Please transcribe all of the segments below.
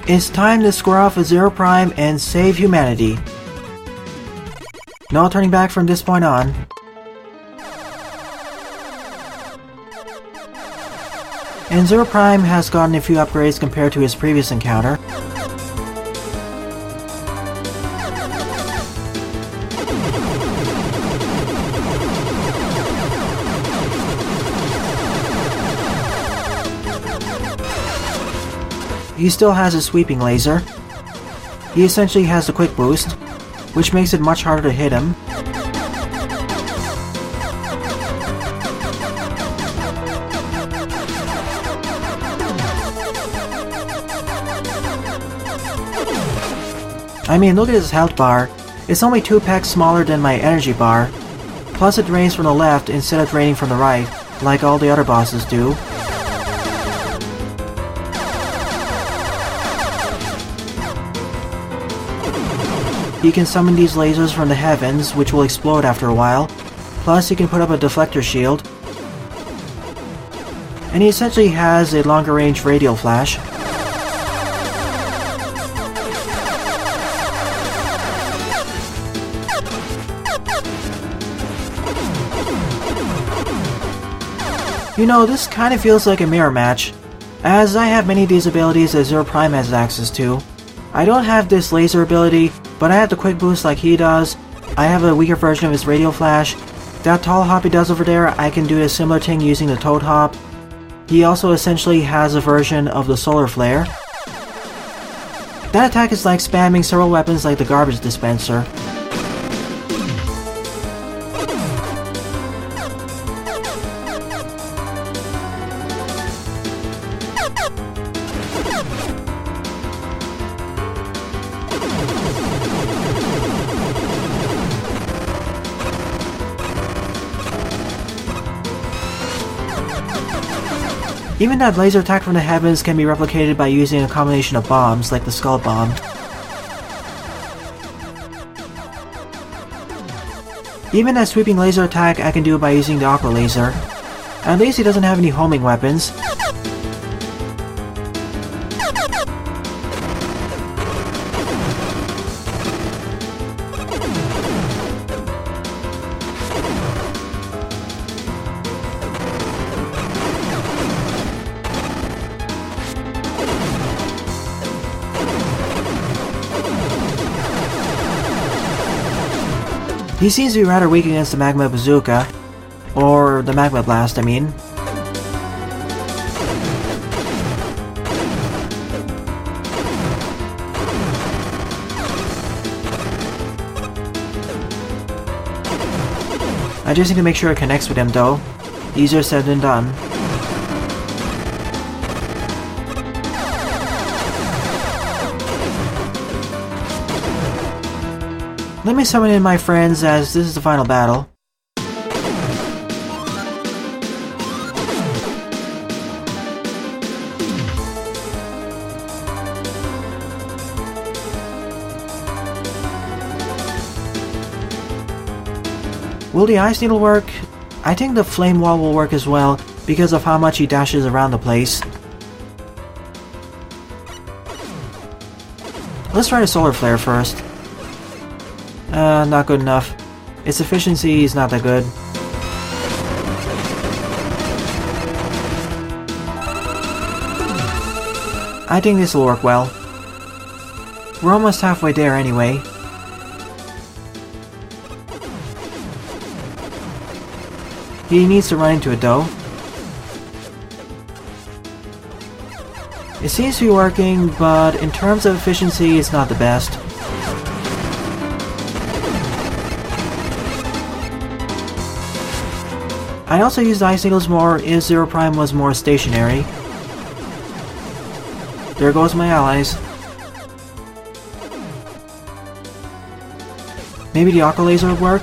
It's time to square off with Zero Prime and save humanity. No turning back from this point on. And Zero Prime has gotten a few upgrades compared to his previous encounter. He still has a sweeping laser. He essentially has the quick boost, which makes it much harder to hit him. I mean, look at his health bar. It's only 2 pecks smaller than my energy bar. Plus it drains from the left instead of draining from the right, like all the other bosses do. He can summon these lasers from the heavens, which will explode after a while. Plus he can put up a deflector shield. And he essentially has a longer range radial flash. You know, this kind of feels like a mirror match, as I have many of these abilities that Zero Prime has access to. I don't have this laser ability, but I have the quick boost like he does. I have a weaker version of his radial flash. That tall hop he does over there, I can do a similar thing using the toad hop. He also essentially has a version of the solar flare. That attack is like spamming several weapons like the garbage dispenser. Even that laser attack from the heavens can be replicated by using a combination of bombs, like the Skull Bomb. Even that sweeping laser attack I can do by using the Aqua Laser. At least he doesn't have any homing weapons. He seems to be rather weak against the Magma Bazooka. Or the Magma Blast, I mean. I just need to make sure it connects with him though. Easier said than done. Let me summon in my friends, as this is the final battle. Will the Ice Needle work? I think the Flame Wall will work as well, because of how much he dashes around the place. Let's try the Solar Flare first. Not good enough. Its efficiency is not that good. I think this will work well. We're almost halfway there anyway. He needs to run into it though. It seems to be working, but in terms of efficiency, it's not the best. I also used Ice Needles more if Zero Prime was more stationary. There goes my allies. Maybe the Aqua Laser would work?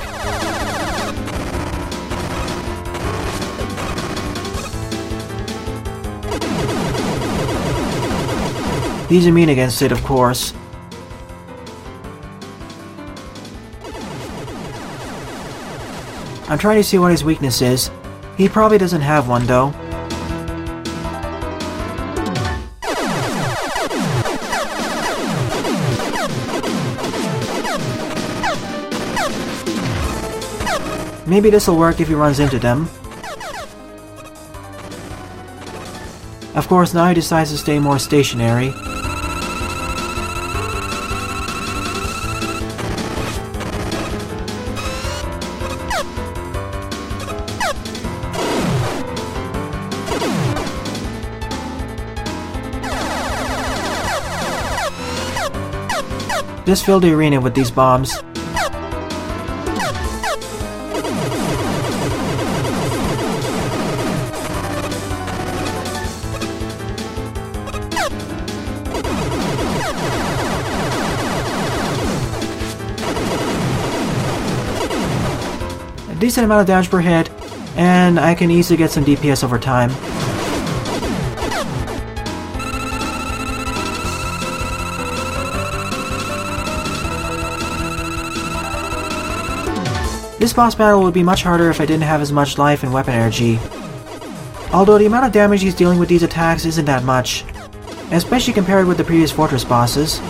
He's immune against it, of course. I'm trying to see what his weakness is. He probably doesn't have one, though. Maybe this'll work if he runs into them. Of course, now he decides to stay more stationary. Just fill the arena with these bombs. A decent amount of damage per hit, and I can easily get some DPS over time. This boss battle would be much harder if I didn't have as much life and weapon energy. Although the amount of damage he's dealing with these attacks isn't that much, especially compared with the previous fortress bosses.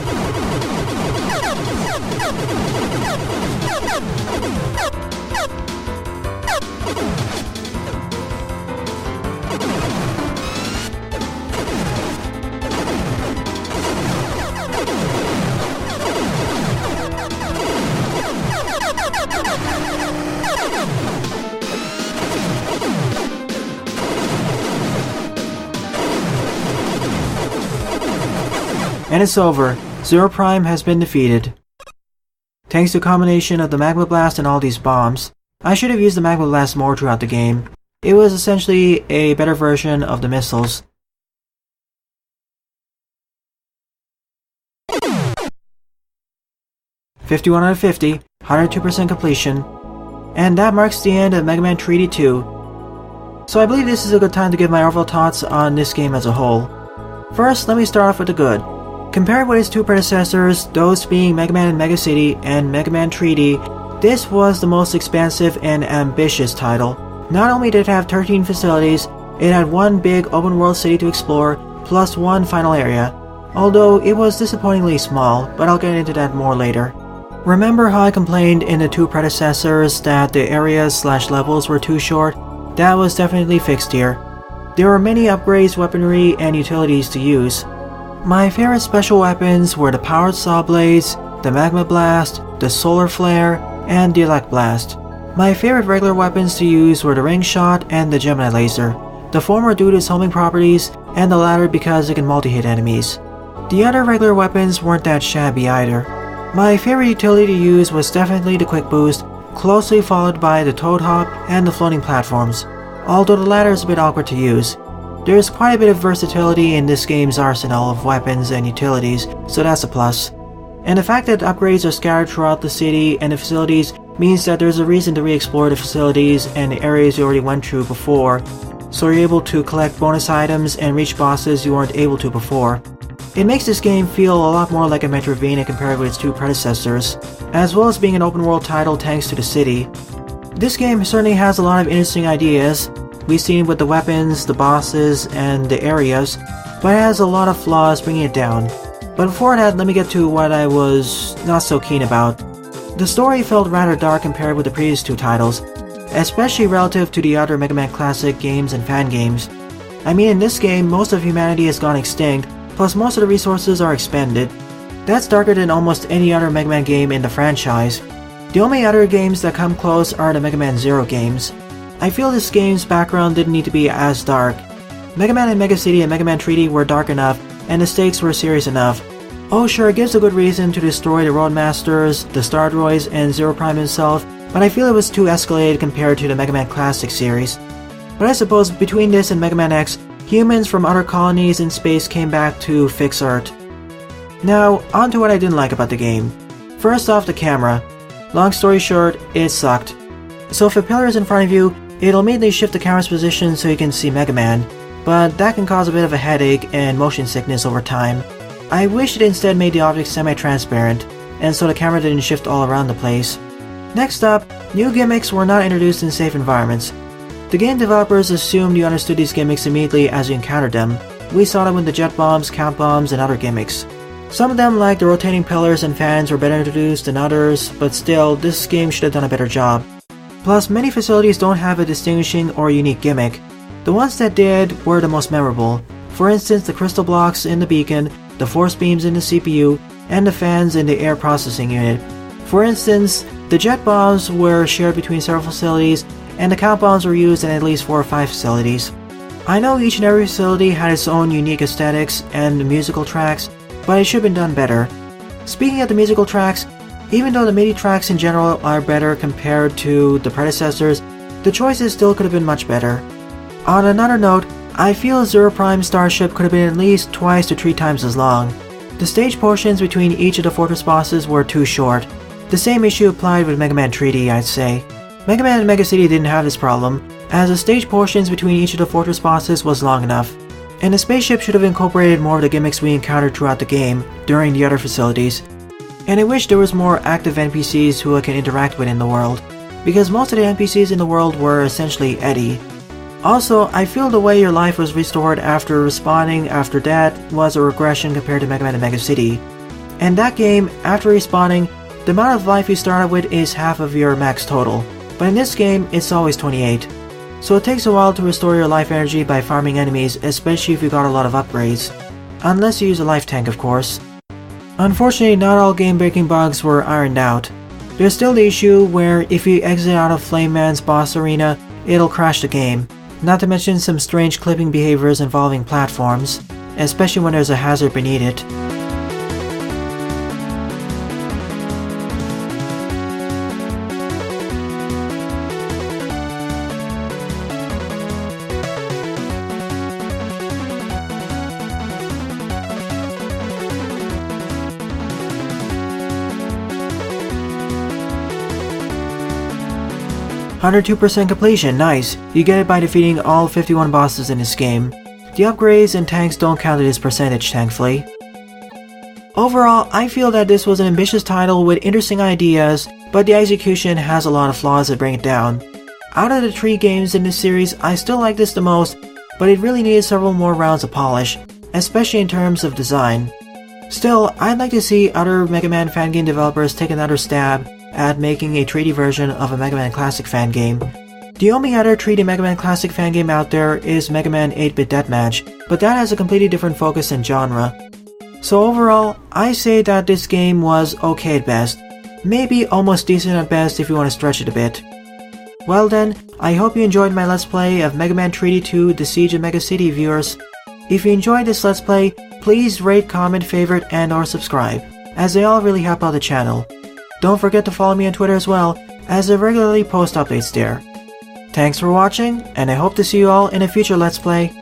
And it's over. Zero Prime has been defeated. Thanks to a combination of the Magma Blast and all these bombs. I should have used the Magma Blast more throughout the game. It was essentially a better version of the missiles. "51 out of 50, 102% completion. And that marks the end of Megaman 3D 2. So I believe this is a good time to give my overall thoughts on this game as a whole. First, let me start off with the good. Compared with its two predecessors, those being Megaman and Megacity and Megaman 3D, this was the most expansive and ambitious title. Not only did it have 13 facilities, it had one big open world city to explore, plus one final area. Although it was disappointingly small, but I'll get into that more later. Remember how I complained in the two predecessors that the areas/levels were too short? That was definitely fixed here. There were many upgrades, weaponry, and utilities to use. My favorite special weapons were the powered saw blades, the magma blast, the solar flare, and the elect blast. My favorite regular weapons to use were the ring shot and the Gemini laser, the former due to its homing properties, and the latter because it can multi-hit enemies. The other regular weapons weren't that shabby either. My favorite utility to use was definitely the quick boost, closely followed by the toad hop and the floating platforms, although the latter is a bit awkward to use. There is quite a bit of versatility in this game's arsenal of weapons and utilities, so that's a plus. And the fact that upgrades are scattered throughout the city and the facilities means that there's a reason to re-explore the facilities and the areas you already went through before, so you're able to collect bonus items and reach bosses you weren't able to before. It makes this game feel a lot more like a Metroidvania compared with its two predecessors, as well as being an open world title thanks to the city. This game certainly has a lot of interesting ideas. We've seen it with the weapons, the bosses, and the areas, but it has a lot of flaws bringing it down. But before that, let me get to what I was not so keen about. The story felt rather dark compared with the previous two titles, especially relative to the other Mega Man Classic games and fan games. I mean, in this game, most of humanity has gone extinct, plus most of the resources are expended. That's darker than almost any other Mega Man game in the franchise. The only other games that come close are the Mega Man Zero games. I feel this game's background didn't need to be as dark. Mega Man and Megacity and Mega Man 3D were dark enough, and the stakes were serious enough. Oh sure, it gives a good reason to destroy the Roadmasters, the Star Droids, and Zero Prime himself, but I feel it was too escalated compared to the Mega Man Classic series. But I suppose between this and Mega Man X, humans from other colonies in space came back to fix Earth. Now, on to what I didn't like about the game. First off, the camera. Long story short, it sucked. So if a pillar is in front of you, it'll immediately shift the camera's position so you can see Mega Man, but that can cause a bit of a headache and motion sickness over time. I wish it instead made the object semi-transparent, and so the camera didn't shift all around the place. Next up, new gimmicks were not introduced in safe environments. The game developers assumed you understood these gimmicks immediately as you encountered them. We saw them with the jet bombs, count bombs, and other gimmicks. Some of them, like the rotating pillars and fans, were better introduced than others, but still, this game should have done a better job. Plus, many facilities don't have a distinguishing or unique gimmick. The ones that did were the most memorable. For instance, the crystal blocks in the beacon, the force beams in the CPU, and the fans in the air processing unit. For instance, the jet bombs were shared between several facilities, and the count bombs were used in at least 4 or 5 facilities. I know each and every facility had its own unique aesthetics and musical tracks, but it should have been done better. Speaking of the musical tracks, even though the MIDI tracks in general are better compared to the predecessors, the choices still could have been much better. On another note, I feel Zero Prime Starship could have been at least twice to 3 times as long. The stage portions between each of the fortress bosses were too short. The same issue applied with Megaman 3D, I'd say. Megaman and Megacity didn't have this problem, as the stage portions between each of the fortress bosses was long enough. And the spaceship should have incorporated more of the gimmicks we encountered throughout the game, during the other facilities. And I wish there was more active NPCs who I can interact with in the world, because most of the NPCs in the world were essentially Eddie. Also, I feel the way your life was restored after respawning after death was a regression compared to Megaman and Megacity. In that game, after respawning, the amount of life you started with is half of your max total, but in this game, it's always 28. So it takes a while to restore your life energy by farming enemies, especially if you got a lot of upgrades. Unless you use a life tank, of course. Unfortunately, not all game-breaking bugs were ironed out. There's still the issue where if you exit out of Flame Man's boss arena, it'll crash the game. Not to mention some strange clipping behaviors involving platforms, especially when there's a hazard beneath it. "102% completion, nice. You get it by defeating all 51 bosses in this game. The upgrades and tanks don't count in this percentage, thankfully." Overall, I feel that this was an ambitious title with interesting ideas, but the execution has a lot of flaws that bring it down. Out of the 3 games in this series, I still like this the most, but it really needed several more rounds of polish, especially in terms of design. Still, I'd like to see other Mega Man fan game developers take another stab at making a 3D version of a Mega Man Classic fan game. The only other 3D Mega Man Classic fan game out there is Mega Man 8-Bit Deathmatch, but that has a completely different focus and genre. So overall, I say that this game was okay at best, maybe almost decent at best if you want to stretch it a bit. Well then, I hope you enjoyed my Let's Play of Mega Man 3D 2 The Siege of Megacity, viewers. If you enjoyed this Let's Play, please rate, comment, favorite, and or subscribe, as they all really help out the channel. Don't forget to follow me on Twitter as well, as I regularly post updates there. Thanks for watching, and I hope to see you all in a future Let's Play.